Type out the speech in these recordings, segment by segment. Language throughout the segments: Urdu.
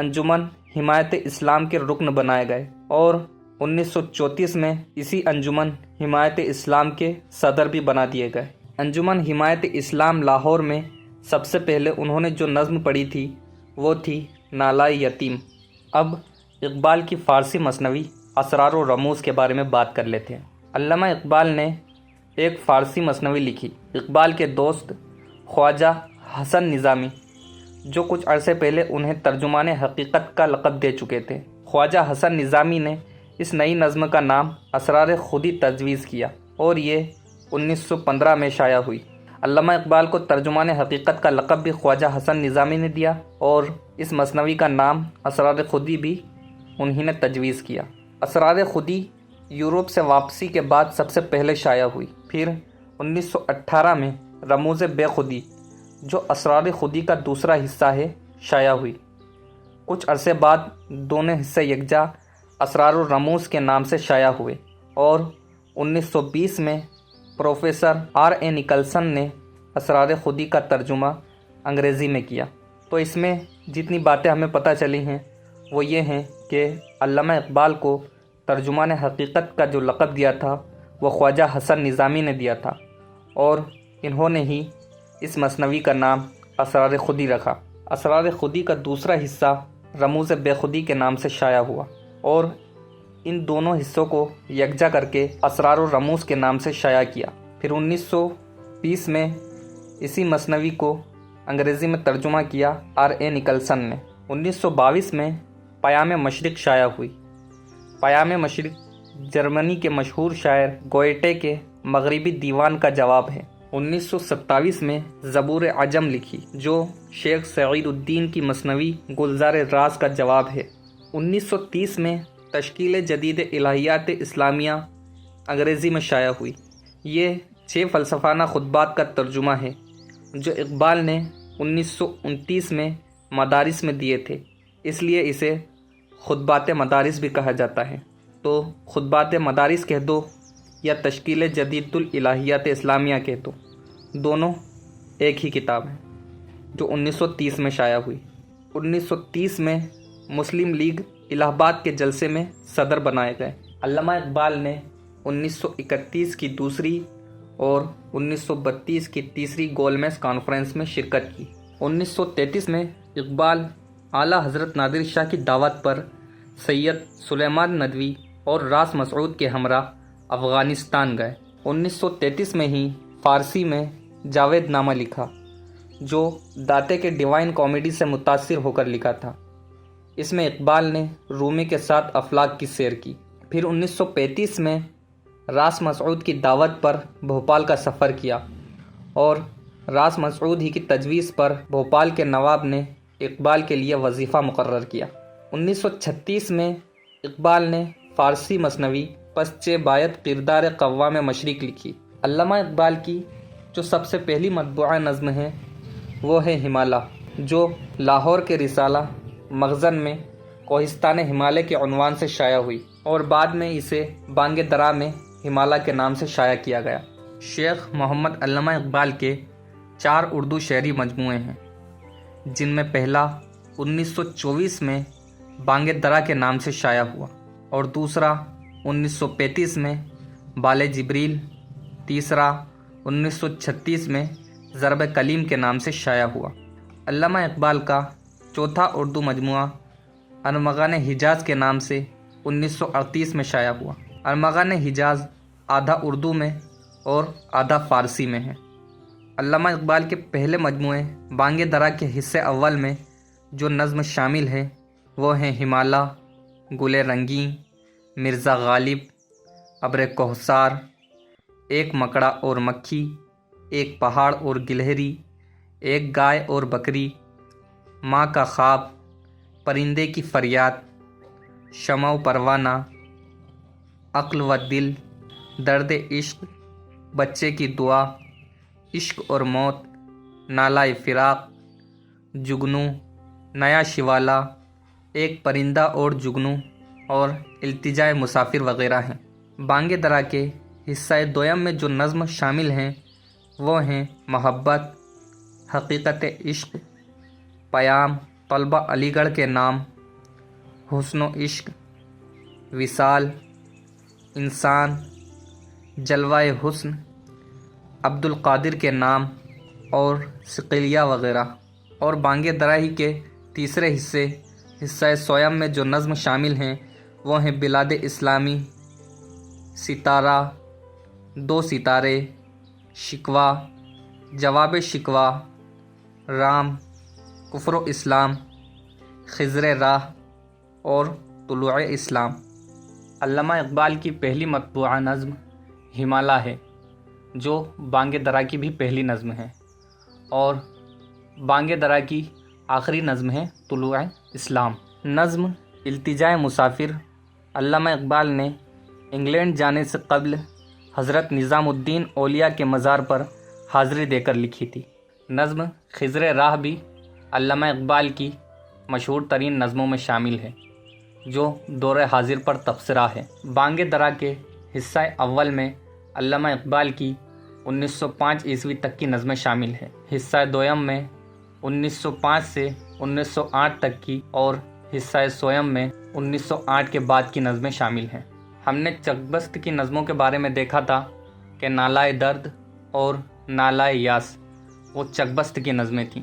انجمن حمایت اسلام کے رکن بنائے گئے اور 1934 میں اسی انجمن حمایت اسلام کے صدر بھی بنا دیے گئے۔ انجمن حمایت اسلام لاہور میں سب سے پہلے انہوں نے جو نظم پڑھی تھی وہ تھی نالائے یتیم۔ اب اقبال کی فارسی مثنوی اسرار و رموز کے بارے میں بات کر لیتے ہیں۔ علامہ اقبال نے ایک فارسی مثنوی لکھی۔ اقبال کے دوست خواجہ حسن نظامی، جو کچھ عرصے پہلے انہیں ترجمان حقیقت کا لقب دے چکے تھے، خواجہ حسن نظامی نے اس نئی نظم کا نام اسرار خودی تجویز کیا اور یہ 1915 میں شائع ہوئی۔ علامہ اقبال کو ترجمان حقیقت کا لقب بھی خواجہ حسن نظامی نے دیا اور اس مثنوی کا نام اسرار خودی بھی انہی نے تجویز کیا۔ اسرار خودی یورپ سے واپسی کے بعد سب سے پہلے شائع ہوئی، پھر 1918 میں رموز بے خودی، جو اسرار خودی کا دوسرا حصہ ہے، شائع ہوئی۔ کچھ عرصے بعد دونوں حصے یکجا اسرار و رموز کے نام سے شائع ہوئے اور 1920 میں پروفیسر R.A. نکلسن نے اسرار خودی کا ترجمہ انگریزی میں کیا۔ تو اس میں جتنی باتیں ہمیں پتہ چلی ہیں وہ یہ ہیں کہ علامہ اقبال کو ترجمان حقیقت کا جو لقب دیا تھا وہ خواجہ حسن نظامی نے دیا تھا اور انہوں نے ہی اس مثنوی کا نام اسرار خودی رکھا۔ اسرار خودی کا دوسرا حصہ رموز بے خودی کے نام سے شائع ہوا اور ان دونوں حصوں کو یکجا کر کے اسرار و رموز کے نام سے شائع کیا۔ پھر 1920 میں اسی مثنوی کو انگریزی میں ترجمہ کیا R.A. نکلسن نے۔ 1922 میں پیام مشرق شائع ہوئی۔ پیام مشرق جرمنی کے مشہور شاعر گوئٹے کے مغربی دیوان کا جواب ہے۔ 1927 میں زبور عجم لکھی، جو شیخ سعید الدین کی مثنوی گلزار راز کا جواب ہے۔ 1930 میں تشکیل جدید الہیات اسلامیہ انگریزی میں شائع ہوئی۔ یہ 6 فلسفانہ خطبات کا ترجمہ ہے جو اقبال نے 1929 میں مدارس میں دیے تھے، اس لیے اسے خطبات مدارس بھی کہا جاتا ہے۔ تو خطبات مدارس کہہ دو یا تشکیل جدید الہیات اسلامیہ کہہ دو، دونوں ایک ہی کتاب ہے جو 1930 میں شائع ہوئی۔ 1930 میں مسلم لیگ الہ آباد کے جلسے میں صدر بنائے گئے۔ علامہ اقبال نے 1931 کی دوسری اور 1932 کی تیسری گول میز کانفرنس میں شرکت کی۔ 1933 میں اقبال اعلیٰ حضرت نادر شاہ کی دعوت پر سید سلیمان ندوی اور راس مسعود کے ہمراہ افغانستان گئے۔ 1933 میں ہی فارسی میں جاوید نامہ لکھا، جو داتے کے ڈیوائن کامیڈی سے متاثر ہو کر لکھا تھا۔ اس میں اقبال نے رومی کے ساتھ افلاک کی سیر کی۔ پھر 1935 میں راس مسعود کی دعوت پر بھوپال کا سفر کیا اور راس مسعود ہی کی تجویز پر بھوپال کے نواب نے اقبال کے لیے وظیفہ مقرر کیا۔ 1936 میں اقبال نے فارسی مثنوی پسچے بایت کردار قوام مشرق لکھی۔ علامہ اقبال کی جو سب سے پہلی مطبوعہ نظم ہے وہ ہے ہمالہ، جو لاہور کے رسالہ مخزن میں کوہستان ہمالیہ کے عنوان سے شائع ہوئی اور بعد میں اسے بانگ درا میں ہمالہ کے نام سے شائع کیا گیا۔ شیخ محمد علامہ اقبال کے 4 اردو شعری مجموعے ہیں، جن میں پہلا 1924 میں بانگ درا کے نام سے شائع ہوا اور دوسرا 1935 میں بال جبریل، تیسرا 1936 میں ضرب کلیم کے نام سے شائع ہوا۔ علامہ اقبال کا چوتھا اردو مجموعہ ارمغان حجاز کے نام سے 1938 میں شائع ہوا۔ ارمغان حجاز آدھا اردو میں اور آدھا فارسی میں ہے۔ علامہ اقبال کے پہلے مجموعے بانگ درا کے حصے اول میں جو نظم شامل ہے وہ ہیں ہمالہ، گل رنگیں، مرزا غالب، ابر کوہسار، ایک مکڑا اور مکھی، ایک پہاڑ اور گلہری، ایک گائے اور بکری، ماں کا خواب، پرندے کی فریاد، شمع و پروانہ، عقل و دل، درد عشق، بچے کی دعا، عشق اور موت، نالہ فراق، جگنو، نیا شوالا، ایک پرندہ اور جگنو اور التجائے مسافر وغیرہ ہیں۔ بانگ درا کے حصہ دویم میں جو نظم شامل ہیں وہ ہیں محبت، حقیقت عشق، پیام، طلبہ علی گڑھ کے نام، حسن و عشق، وصال، انسان، جلوہ حسن، عبد القادر کے نام اور سقلیہ وغیرہ۔ اور بانگ دراہی کے تیسرے حصہ سویم میں جو نظم شامل ہیں وہ ہیں بلاد اسلامی، ستارہ، دو ستارے، شکوہ، جواب شکوہ، رام، کفر و اسلام، خضر راہ اور طلوع اسلام۔ علامہ اقبال کی پہلی مطبوعہ نظم ہمالہ ہے، جو بانگ درا کی بھی پہلی نظم ہے، اور بانگ درا کی آخری نظم ہے طلوع اسلام۔ نظم التجائے مسافر علامہ اقبال نے انگلینڈ جانے سے قبل حضرت نظام الدین اولیاء کے مزار پر حاضری دے کر لکھی تھی۔ نظم خضر راہ بھی علامہ اقبال کی مشہور ترین نظموں میں شامل ہے، جو دور حاضر پر تبصرہ ہے۔ بانگ درا کے حصہ اول میں علامہ اقبال کی 1905 عیسوی تک کی نظمیں شامل ہیں۔ حصہ دویم میں 1905 سے 1908 تک کی اور حصہ سویم میں 1908 کے بعد کی نظمیں شامل ہیں۔ ہم نے چکبست کی نظموں کے بارے میں دیکھا تھا کہ نالائے درد اور نالائے یاس وہ چکبست کی نظمیں تھیں،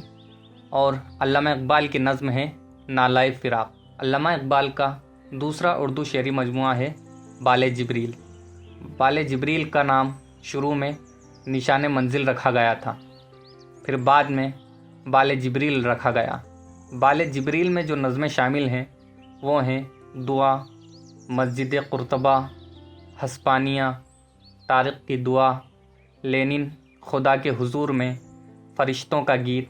اور علامہ اقبال کی نظم ہے نالائے فراق۔ علامہ اقبال کا دوسرا اردو شعری مجموعہ ہے بال جبریل۔ بال جبریل کا نام شروع میں نشان منزل رکھا گیا تھا، پھر بعد میں بال جبریل رکھا گیا۔ بال جبریل میں جو نظمیں شامل ہیں وہ ہیں دعا، مسجد قرطبہ، ہسپانیہ، طارق کی دعا، لینن، خدا کے حضور میں، فرشتوں کا گیت،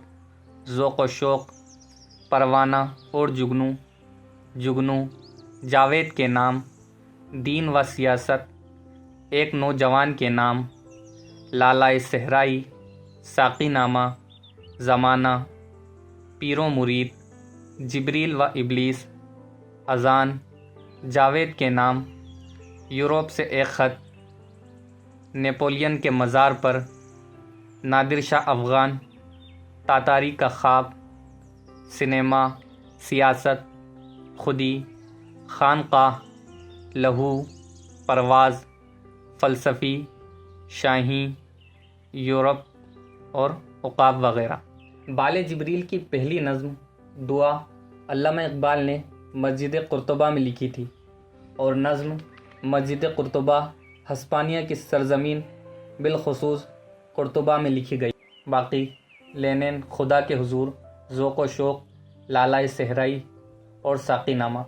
ذوق و شوق، پروانہ اور جگنو، جگنو، جاوید کے نام، دین و سیاست، ایک نوجوان کے نام، لالائے صحرائی، ساقی نامہ، زمانہ، پیر و مرید، جبریل و ابلیس، اذان، جاوید کے نام، یورپ سے ایک خط، نیپولین کے مزار پر، نادر شاہ افغان، تاتاری کا خواب، سنیما، سیاست، خودی، خانقاہ، لہو، پرواز، فلسفی، شاہین، یورپ اور عقاب وغیرہ۔ بال جبریل کی پہلی نظم دعا علامہ اقبال نے مسجد قرطبہ میں لکھی تھی، اور نظم مسجد قرطبہ ہسپانیہ کی سرزمین بالخصوص قرطبہ میں لکھی گئی۔ باقی لینن، خدا کے حضور، ذوق و شوق، لالائے صحرائی اور ساقی نامہ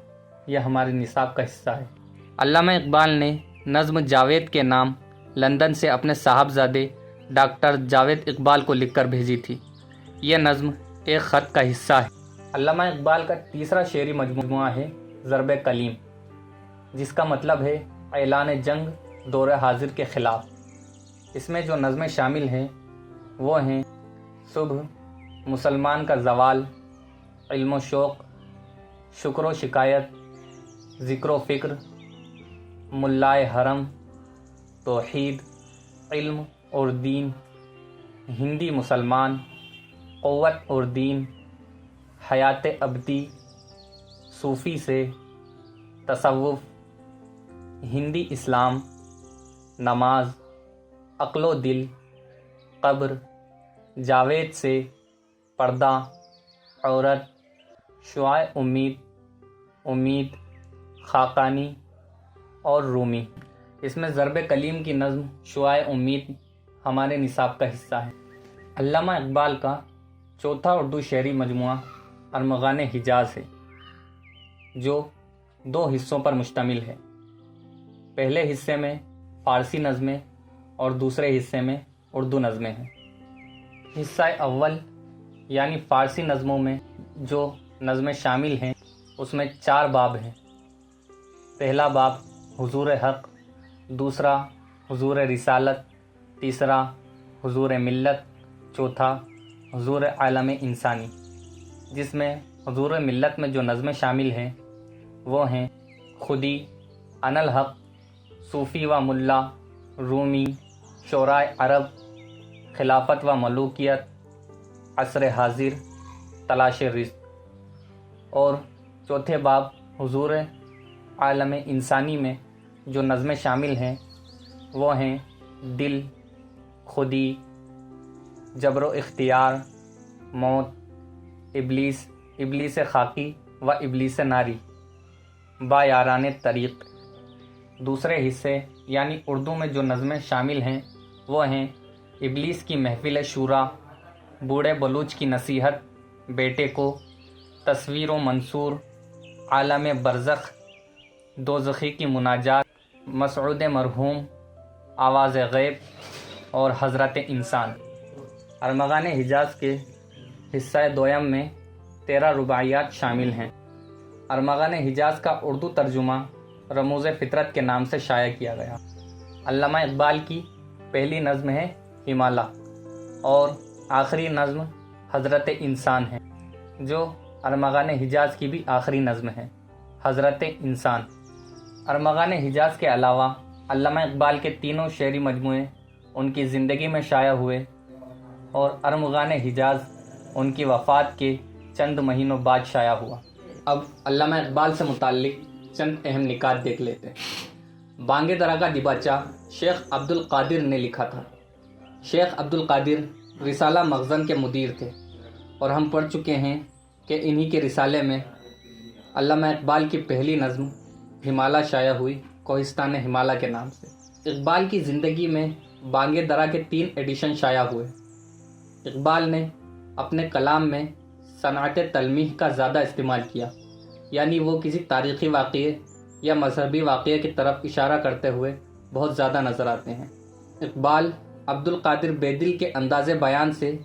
یہ ہمارے نصاب کا حصہ ہے۔ علامہ اقبال نے نظم جاوید کے نام لندن سے اپنے صاحبزادے ڈاکٹر جاوید اقبال کو لکھ کر بھیجی تھی۔ یہ نظم ایک خط کا حصہ ہے۔ علامہ اقبال کا تیسرا شعری مجموعہ ہے ضرب کلیم، جس کا مطلب ہے اعلان جنگ دور حاضر کے خلاف۔ اس میں جو نظمیں شامل ہیں وہ ہیں صبح، مسلمان کا زوال، علم و شوق، شکر و شکایت، ذکر و فکر، ملائے حرم، توحید، علم اور دین، ہندی مسلمان، قوت اور دین، حیات ابدی، صوفی سے، تصوف، ہندی اسلام، نماز، عقل و دل، قبر، جاوید سے، پردہ، عورت، شعاع امید، امید، خاقانی اور رومی۔ اس میں ضرب کلیم کی نظم شعاع امید ہمارے نصاب کا حصہ ہے۔ علامہ اقبال کا چوتھا اردو شعری مجموعہ ارمغان حجاز ہے، جو 2 حصوں پر مشتمل ہے۔ پہلے حصے میں فارسی نظمیں اور دوسرے حصے میں اردو نظمیں ہیں۔ حصہ اول یعنی فارسی نظموں میں جو نظمیں شامل ہیں اس میں 4 باب ہیں۔ پہلا باب حضور حق، دوسرا حضور رسالت، تیسرا حضور ملت، چوتھا حضور عالم انسانی۔ جس میں حضور ملت میں جو نظمیں شامل ہیں وہ ہیں خودی، انا الحق، صوفی و ملا، رومی، شعراء عرب، خلافت و ملوکیت، عصر حاضر، تلاش رزق۔ اور چوتھے باب حضور عالم انسانی میں جو نظمیں شامل ہیں وہ ہیں دل، خودی، جبر و اختیار، موت، ابلیس خاکی و ابلیس ناری، با یاران طریق۔ دوسرے حصے یعنی اردو میں جو نظمیں شامل ہیں وہ ہیں ابلیس کی محفل شورا، بوڑھے بلوچ کی نصیحت بیٹے کو، تصویر و منصور، عالم برزخ، دوزخی کی مناجات، مسعود مرحوم، آواز غیب اور حضرت انسان۔ ارمغان حجاز کے حصہ دویم میں 13 رباعیات شامل ہیں۔ ارمغان حجاز کا اردو ترجمہ رموز فطرت کے نام سے شائع کیا گیا۔ علامہ اقبال کی پہلی نظم ہے ہمالہ اور آخری نظم حضرت انسان ہے، جو ارمغان حجاز کی بھی آخری نظم ہے، حضرت انسان۔ ارمغان حجاز کے علاوہ علامہ اقبال کے تینوں شعری مجموعے ان کی زندگی میں شائع ہوئے اور ارمغان حجاز ان کی وفات کے چند مہینوں بعد شائع ہوا۔ اب علامہ اقبال سے متعلق چند اہم نکات دیکھ لیتے ہیں۔ بانگ درا کا دیباچہ شیخ عبد القادر نے لکھا تھا۔ شیخ عبد القادر رسالہ مخزن کے مدیر تھے اور ہم پڑھ چکے ہیں کہ انہی کے رسالے میں علامہ اقبال کی پہلی نظم ہمالہ شائع ہوئی، کوہستان ہمالہ کے نام سے۔ اقبال کی زندگی میں بانگ درا کے 3 ایڈیشن شائع ہوئے۔ اقبال نے اپنے کلام میں صنعت تلمیح کا زیادہ استعمال کیا، یعنی وہ کسی تاریخی واقعے یا مذہبی واقعے کی طرف اشارہ کرتے ہوئے بہت زیادہ نظر آتے ہیں۔ اقبال عبد القادر بیدل کے انداز بیان سے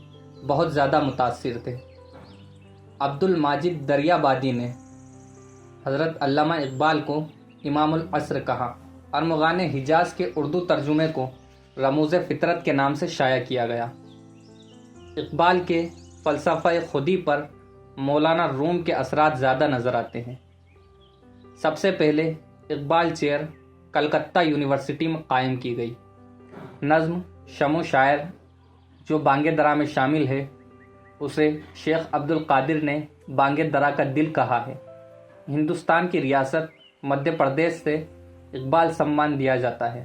بہت زیادہ متاثر تھے۔ عبد الماجد دریابادی نے حضرت علامہ اقبال کو امام العصر کہا۔ ارمغان حجاز کے اردو ترجمے کو رموز فطرت کے نام سے شائع کیا گیا۔ اقبال کے فلسفہ خودی پر مولانا روم کے اثرات زیادہ نظر آتے ہیں۔ سب سے پہلے اقبال چیئر کلکتہ یونیورسٹی میں قائم کی گئی۔ نظم شم و شاعر جو بانگ درا میں شامل ہے اسے شیخ عبد القادر نے بانگ درا کا دل کہا ہے۔ ہندوستان کی ریاست مدھیہ پردیش سے اقبال سمان دیا جاتا ہے۔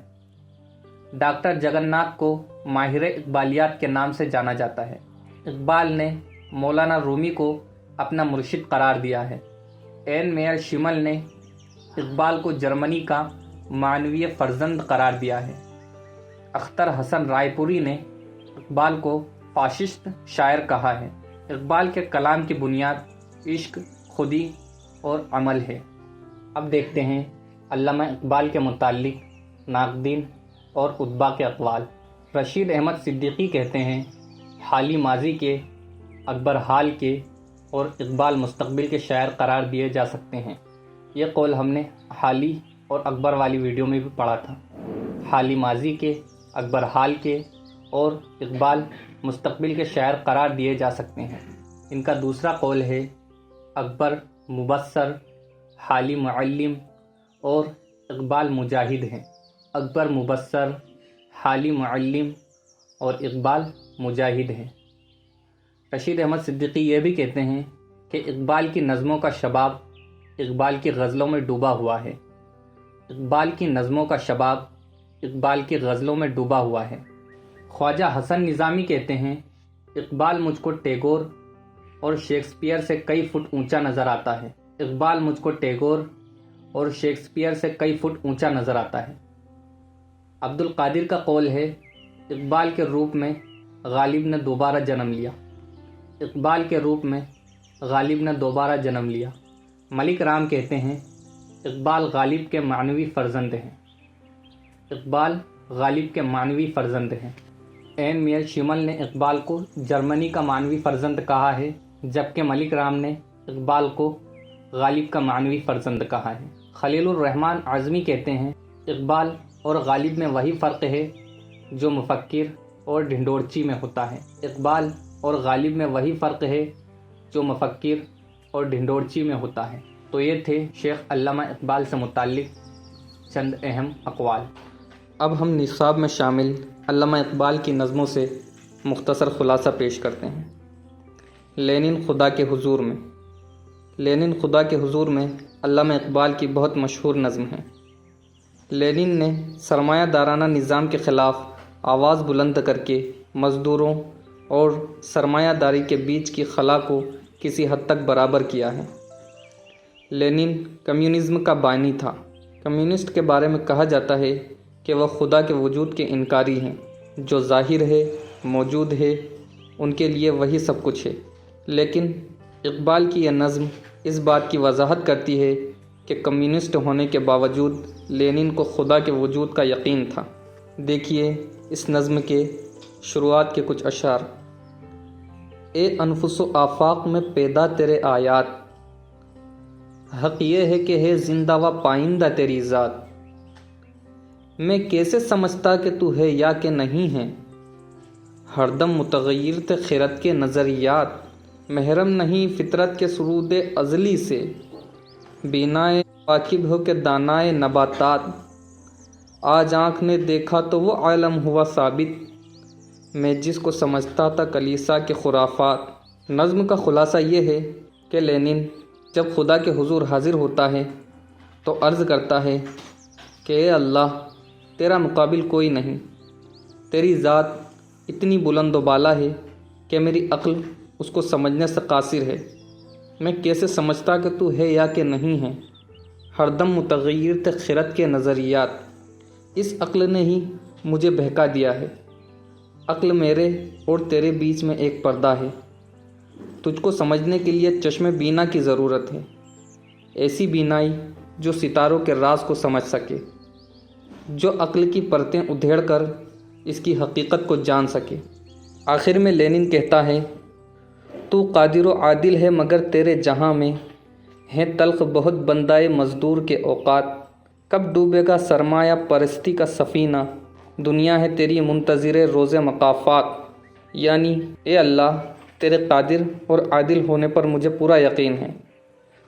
ڈاکٹر جگن ناتھ کو ماہر اقبالیات کے نام سے جانا جاتا ہے۔ اقبال نے مولانا رومی کو اپنا مرشد قرار دیا ہے۔ این میئر شمل نے اقبال کو جرمنی کا معنوی فرزند قرار دیا ہے۔ اختر حسن رائے پوری نے اقبال کو فاشسٹ شاعر کہا ہے۔ اقبال کے کلام کی بنیاد عشق، خودی اور عمل ہے۔ اب دیکھتے ہیں علامہ اقبال کے متعلق ناقدین اور ادبا کے اقوال۔ رشید احمد صدیقی کہتے ہیں حالی ماضی کے، اکبر حال کے اور اقبال مستقبل کے شاعر قرار دیے جا سکتے ہیں۔ یہ قول ہم نے حالی اور اکبر والی ویڈیو میں بھی پڑھا تھا۔ حالی ماضی کے، اکبر حال کے اور اقبال مستقبل کے شاعر قرار دیے جا سکتے ہیں۔ ان کا دوسرا قول ہے اکبر مبصر، حالی معلم اور اقبال مجاہد ہیں۔ اکبر مبصر، حالی معلم اور اقبال مجاہد ہیں۔ رشید احمد صدیقی یہ بھی کہتے ہیں کہ اقبال کی نظموں کا شباب اقبال کی غزلوں میں ڈوبا ہوا ہے۔ اقبال کی نظموں کا شباب اقبال کی غزلوں میں ڈوبا ہوا ہے۔ خواجہ حسن نظامی کہتے ہیں اقبال مجھ کو ٹیگور اور شیکسپیئر سے کئی فٹ اونچا نظر آتا ہے۔ اقبال مجھ کو ٹیگور اور شیکسپیئر سے کئی فٹ اونچا نظر آتا ہے۔ عبد القادر کا قول ہے اقبال کے روپ میں غالب نے دوبارہ جنم لیا۔ اقبال کے روپ میں غالب نے دوبارہ جنم لیا۔ ملک رام کہتے ہیں اقبال غالب کے معنوی فرزند ہیں۔ اقبال غالب کے معنوی فرزند ہیں۔ این میئر شمل نے اقبال کو جرمنی کا معنوی فرزند کہا ہے، جبکہ ملک رام نے اقبال کو غالب کا معنوی فرزند کہا ہے۔ خلیل الرحمن اعظمی کہتے ہیں اقبال اور غالب میں وہی فرق ہے جو مفکر اور ڈھنڈورچی میں ہوتا ہے۔ اقبال اور غالب میں وہی فرق ہے جو مفکر اور ڈھنڈورچی میں ہوتا ہے۔ تو یہ تھے شیخ علامہ اقبال سے متعلق چند اہم اقوال۔ اب ہم نصاب میں شامل علامہ اقبال کی نظموں سے مختصر خلاصہ پیش کرتے ہیں۔ لینن خدا کے حضور میں۔ لینن خدا کے حضور میں علامہ اقبال کی بہت مشہور نظم ہے۔ لینن نے سرمایہ دارانہ نظام کے خلاف آواز بلند کر کے مزدوروں اور سرمایہ داری کے بیچ کی خلا کو کسی حد تک برابر کیا ہے۔ لینن کمیونزم کا بانی تھا۔ کمیونسٹ کے بارے میں کہا جاتا ہے کہ وہ خدا کے وجود کے انکاری ہیں۔ جو ظاہر ہے، موجود ہے، ان کے لیے وہی سب کچھ ہے۔ لیکن اقبال کی یہ نظم اس بات کی وضاحت کرتی ہے کہ کمیونسٹ ہونے کے باوجود لینن کو خدا کے وجود کا یقین تھا۔ دیکھیے اس نظم کے شروعات کے کچھ اشعار۔ اے انفس و آفاق میں پیدا تیرے آیات، حق یہ ہے کہ ہے زندہ و پائندہ تیری ذات۔ میں کیسے سمجھتا کہ تو ہے یا کہ نہیں ہے، ہر دم متغیر تھے خرد کے نظریات۔ محرم نہیں فطرت کے سرود ازلی سے، بینائے واقب ہو کے دانائے نباتات۔ آج آنکھ نے دیکھا تو وہ عالم ہوا ثابت، میں جس کو سمجھتا تھا کلیسا کے خرافات۔ نظم کا خلاصہ یہ ہے کہ لینن جب خدا کے حضور حاضر ہوتا ہے تو عرض کرتا ہے کہ اے اللہ، تیرا مقابل کوئی نہیں، تیری ذات اتنی بلند و بالا ہے کہ میری عقل اس کو سمجھنے سے قاصر ہے۔ میں کیسے سمجھتا کہ تو ہے یا کہ نہیں ہے، ہر دم متغیر تھے خرد کے نظریات۔ اس عقل نے ہی مجھے بہکا دیا ہے۔ عقل میرے اور تیرے بیچ میں ایک پردہ ہے۔ تجھ کو سمجھنے کے لیے چشم بینا کی ضرورت ہے، ایسی بینائی جو ستاروں کے راز کو سمجھ سکے، جو عقل کی پرتیں ادھیڑ کر اس کی حقیقت کو جان سکے۔ آخر میں لینن کہتا ہے، تو قادر و عادل ہے مگر تیرے جہاں میں ہیں تلخ بہت بندائے مزدور کے اوقات۔ کب ڈوبے گا سرمایہ پرستی کا سفینہ، دنیا ہے تیری منتظر روز مقافات۔ یعنی اے اللہ، تیرے قادر اور عادل ہونے پر مجھے پورا یقین ہے،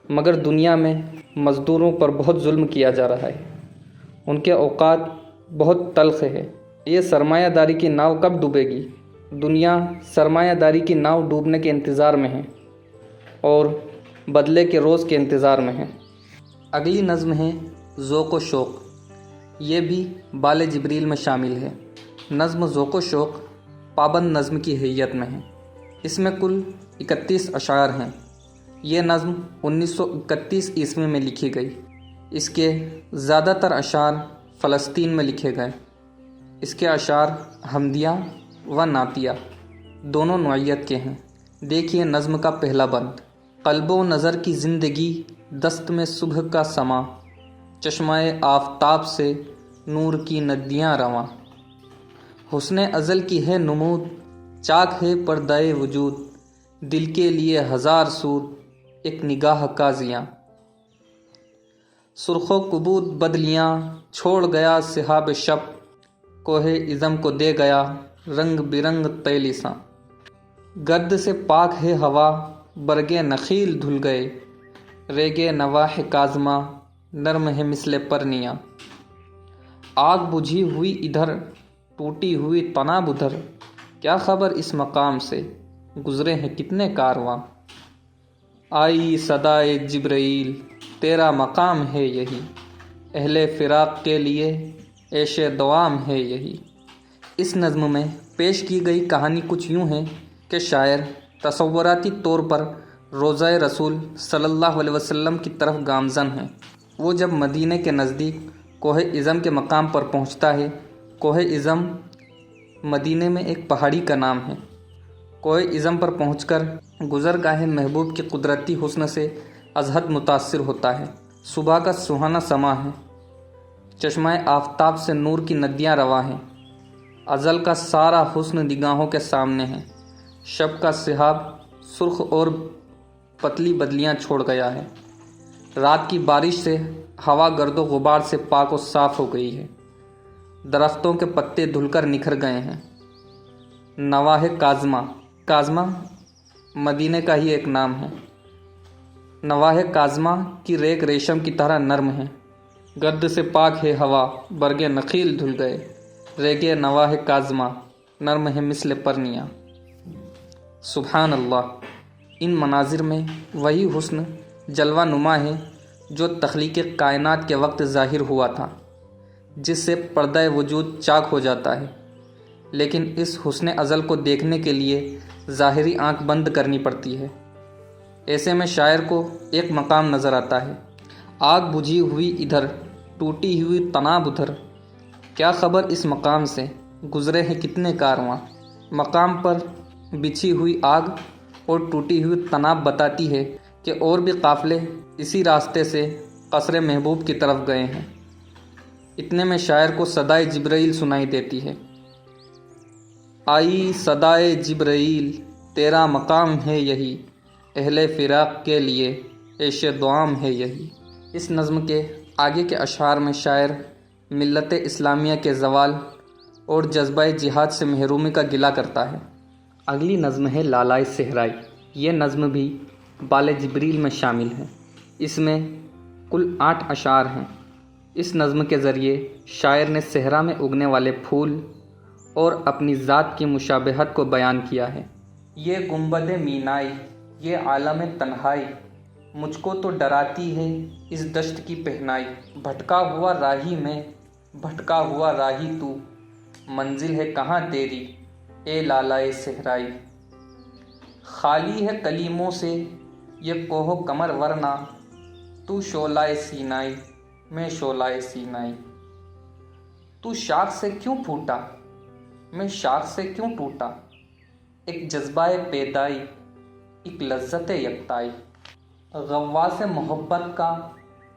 مگر دنیا میں مزدوروں پر بہت ظلم کیا جا رہا ہے، ان کے اوقات بہت تلخ ہے۔ یہ سرمایہ داری کی ناؤ کب ڈوبے گی؟ دنیا سرمایہ داری کی ناؤ ڈوبنے کے انتظار میں ہے اور بدلے کے روز کے انتظار میں ہے۔ اگلی نظم ہے ذوق و شوق۔ یہ بھی بال جبریل میں شامل ہے۔ نظم ذوق و شوق پابند نظم کی حیت میں ہے۔ اس میں کل 31 اشعار ہیں۔ یہ نظم 1931 عیسوی میں لکھی گئی۔ اس کے زیادہ تر اشعار فلسطین میں لکھے گئے۔ اس کے اشعار حمدیہ و نعتیہ دونوں نوعیت کے ہیں۔ دیکھیے نظم کا پہلا بند۔ قلب و نظر کی زندگی دست میں صبح کا سما، چشمہ آفتاب سے نور کی ندیاں رواں۔ حسن ازل کی ہے نمود، چاک ہے پردۂ وجود، دل کے لیے ہزار سود ایک نگاہ کا زیاں۔ سرخ و کبود بدلیاں چھوڑ گیا سحاب شب، کوہ عظم کو دے گیا رنگ برنگ طیلساں۔ گرد سے پاک ہے ہوا، برگے نخیل دھل گئے، ریگے نواح کاظمہ نرم ہے مثل پرنیاں۔ آگ بجھی ہوئی ادھر، ٹوٹی ہوئی طناب ادھر، کیا خبر اس مقام سے، گزرے ہیں کتنے کارواں۔ آئی صدائے جبرائیل، تیرا مقام ہے یہی، اہل فراق کے لیے عیش دوام ہے یہی۔ اس نظم میں پیش کی گئی کہانی کچھ یوں ہے کہ شاعر تصوراتی طور پر روضہ رسول صلی اللہ علیہ وسلم کی طرف گامزن ہیں۔ وہ جب مدینے کے نزدیک کوہ عظم کے مقام پر پہنچتا ہے۔ کوہ عظم مدینے میں ایک پہاڑی کا نام ہے۔ کوہ عظم پر پہنچ کر گزرگاہ محبوب کی قدرتی حسن سے از حد متاثر ہوتا ہے۔ صبح کا سہانا سما ہے، چشمہ آفتاب سے نور کی ندیاں رواں ہیں، ازل کا سارا حسن نگاہوں کے سامنے ہے۔ شب کا سحاب سرخ اور پتلی بدلیاں چھوڑ گیا ہے۔ رات کی بارش سے ہوا گرد و غبار سے پاک و صاف ہو گئی ہے۔ درختوں کے پتے دھل کر نکھر گئے ہیں۔ نواح کاظمہ، کاظمہ مدینے کا ہی ایک نام ہے۔ نواح کاظمہ کی ریگ ریشم کی طرح نرم ہے۔ گرد سے پاک ہے ہوا، برگے نخیل دھل گئے، ریگے نواح کاظمہ نرم ہے مثل پرنیاں۔ سبحان اللہ، ان مناظر میں وہی حسن جلوہ نما ہے جو تخلیق کائنات کے وقت ظاہر ہوا تھا، جس سے پردہ وجود چاک ہو جاتا ہے، لیکن اس حسن ازل کو دیکھنے کے لیے ظاہری آنکھ بند کرنی پڑتی ہے۔ ایسے میں شاعر کو ایک مقام نظر آتا ہے، آگ بجھی ہوئی ادھر، ٹوٹی ہوئی طناب ادھر، کیا خبر اس مقام سے، گزرے ہیں کتنے کارواں۔ مقام پر بچھی ہوئی آگ اور ٹوٹی ہوئی طناب بتاتی ہے کہ اور بھی قافلے اسی راستے سے قصر محبوب کی طرف گئے ہیں۔ اتنے میں شاعر کو صدائے جبرائیل سنائی دیتی ہے، آئی صدائے جبرائیل تیرا مقام ہے یہی، اہل فراق کے لیے عیش دوام ہے یہی۔ اس نظم کے آگے کے اشعار میں شاعر ملت اسلامیہ کے زوال اور جذبہ جہاد سے محرومی کا گلہ کرتا ہے۔ اگلی نظم ہے لالائے صحرائی۔ یہ نظم بھی بال جبریل میں شامل ہے۔ اس میں کل 8 اشعار ہیں۔ اس نظم کے ذریعے شاعر نے صحرا میں اگنے والے پھول اور اپنی ذات کی مشابہت کو بیان کیا ہے۔ یہ گنبد مینائی، یہ عالم تنہائی، مجھ کو تو ڈراتی ہے اس دشت کی پہنائی۔ بھٹکا ہوا راہی میں، بھٹکا ہوا راہی تو، منزل ہے کہاں تیری اے لالائے صحرائی۔ خالی ہے کلیموں سے یہ کوہ و کمر ورنہ، تو شعلہ سینائی میں شعلہ سینائی۔ تو شاخ سے کیوں پھوٹا میں شاخ سے کیوں ٹوٹا، ایک جذبہ پیدائی، ایک لذت یکتائی۔ غواص محبت کا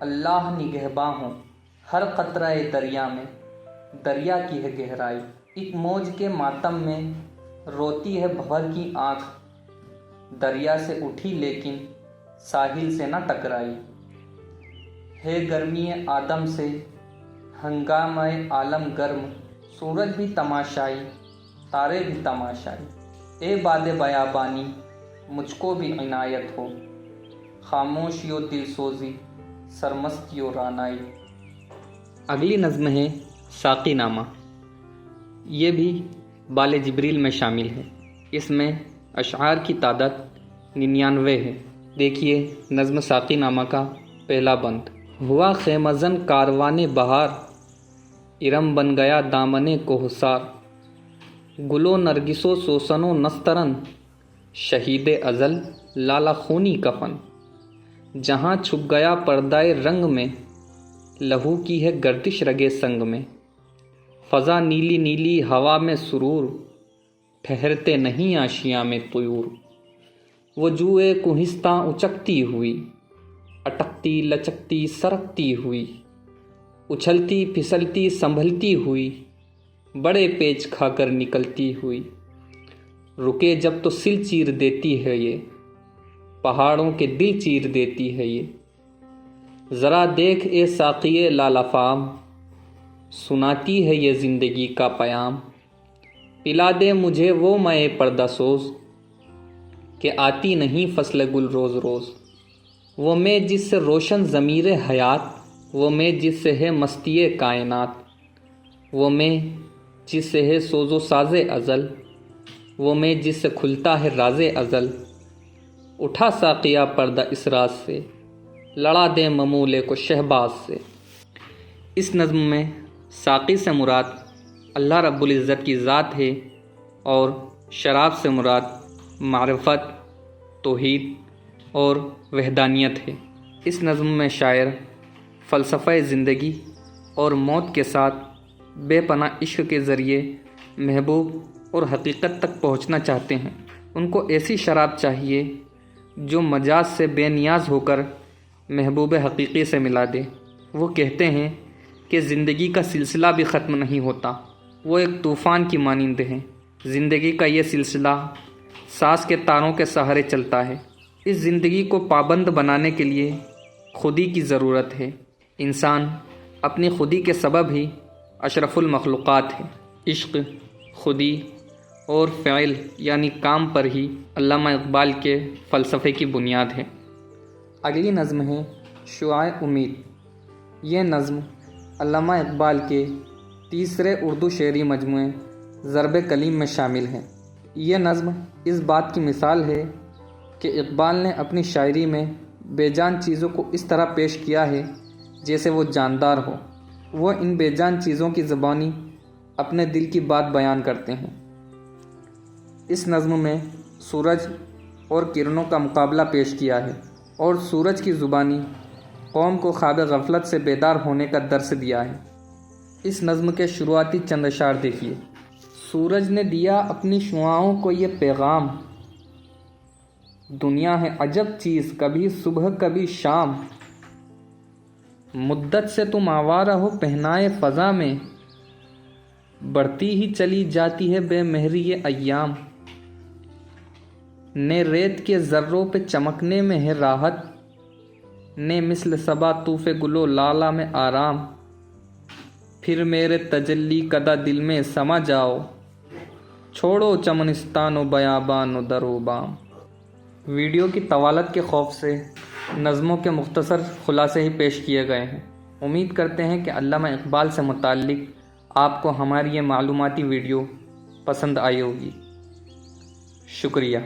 اللہ نگہباں ہوں، ہر قطرہ دریا میں دریا کی ہے گہرائی۔ ایک موج کے ماتم میں روتی ہے بھنور کی آنکھ، دریا سے اٹھی لیکن ساحل سے نہ ٹکرائی۔ ہے گرمی آدم سے ہنگامہ عالم گرم، سورج بھی تماشائی تارے بھی تماشائی۔ اے باد بیابانی مجھ کو بھی عنایت ہو، خاموشی و دل سوزی سرمستی و رانائی۔ اگلی نظم ہے ساقی نامہ۔ یہ بھی بال جبریل میں شامل ہے۔ اس میں اشعار کی تعداد 99 ہے۔ دیکھیے نظم ساقی نامہ کا پہلا بند۔ ہوا خیمہ زن کاروان بہار، ارم بن گیا دامن کوہسار۔ گل و نرگس و سوسن و نسترن، شہید ازل لالا خونی کفن۔ جہاں چھپ گیا پردۂ رنگ میں، لہو کی ہے گردش رگے سنگ میں۔ فضا نیلی نیلی ہوا میں سرور، ٹھہرتے نہیں آشیاں میں طیور۔ وہ جوئے کوہستاں اچکتی ہوئی، اٹکتی لچکتی سرکتی ہوئی۔ اچھلتی پھسلتی سنبھلتی ہوئی، بڑے پیچ کھا کر نکلتی ہوئی۔ رکے جب تو سل چیر دیتی ہے یہ، پہاڑوں کے دل چیر دیتی ہے یہ۔ ذرا دیکھ اے ساقیے لالا فام، سناتی ہے یہ زندگی کا پیام۔ پلا دے مجھے وہ مے پردہ سوز، کہ آتی نہیں فصل گل روز روز۔ وہ میں جس سے روشن ضمیر حیات، وہ میں جس سے ہے مستی کائنات۔ وہ میں جس سے ہے سوز و ساز ازل، وہ میں جس سے کھلتا ہے راز ازل۔ اٹھا ساقیہ پردہ اس راز سے، لڑا دے ممولے کو شہباز سے۔ اس نظم میں ساقی سے مراد اللہ رب العزت کی ذات ہے، اور شراب سے مراد معرفت، توحید اور وحدانیت ہے۔ اس نظم میں شاعر فلسفہ زندگی اور موت کے ساتھ بے پناہ عشق کے ذریعے محبوب اور حقیقت تک پہنچنا چاہتے ہیں۔ ان کو ایسی شراب چاہیے جو مجاز سے بے نیاز ہو کر محبوب حقیقی سے ملا دے۔ وہ کہتے ہیں کہ زندگی کا سلسلہ بھی ختم نہیں ہوتا، وہ ایک طوفان کی مانند ہے۔ زندگی کا یہ سلسلہ سانس کے تاروں کے سہارے چلتا ہے۔ اس زندگی کو پابند بنانے کے لیے خودی کی ضرورت ہے۔ انسان اپنی خودی کے سبب ہی اشرف المخلوقات ہے۔ عشق، خودی اور فعل یعنی کام پر ہی علامہ اقبال کے فلسفے کی بنیاد ہے۔ اگلی نظم ہے شعاع امید۔ یہ نظم علامہ اقبال کے تیسرے اردو شعری مجموعے ضرب کلیم میں شامل ہے۔ یہ نظم اس بات کی مثال ہے کہ اقبال نے اپنی شاعری میں بے جان چیزوں کو اس طرح پیش کیا ہے جیسے وہ جاندار ہو۔ وہ ان بے جان چیزوں کی زبانی اپنے دل کی بات بیان کرتے ہیں۔ اس نظم میں سورج اور کرنوں کا مقابلہ پیش کیا ہے اور سورج کی زبانی قوم کو خواب غفلت سے بیدار ہونے کا درس دیا ہے۔ اس نظم کے شروعاتی چند اشعار دیکھیے۔ سورج نے دیا اپنی شعاعوں کو یہ پیغام، دنیا ہے عجب چیز، کبھی صبح کبھی شام۔ مدت سے تم آوارہ ہو پہنائے فضا میں، بڑھتی ہی چلی جاتی ہے بے مہری یہ ایام۔ نے ریت کے ذروں پہ چمکنے میں ہے راحت، نے مثل صبا طوف گلو لالہ میں آرام۔ پھر میرے تجلی کدہ دل میں سما جاؤ، چھوڑو چمنستان و بیابان و در و بام۔ ویڈیو کی طوالت کے خوف سے نظموں کے مختصر خلاصے ہی پیش کیے گئے ہیں۔ امید کرتے ہیں کہ علامہ اقبال سے متعلق آپ کو ہماری یہ معلوماتی ویڈیو پسند آئی ہوگی۔ شکریہ۔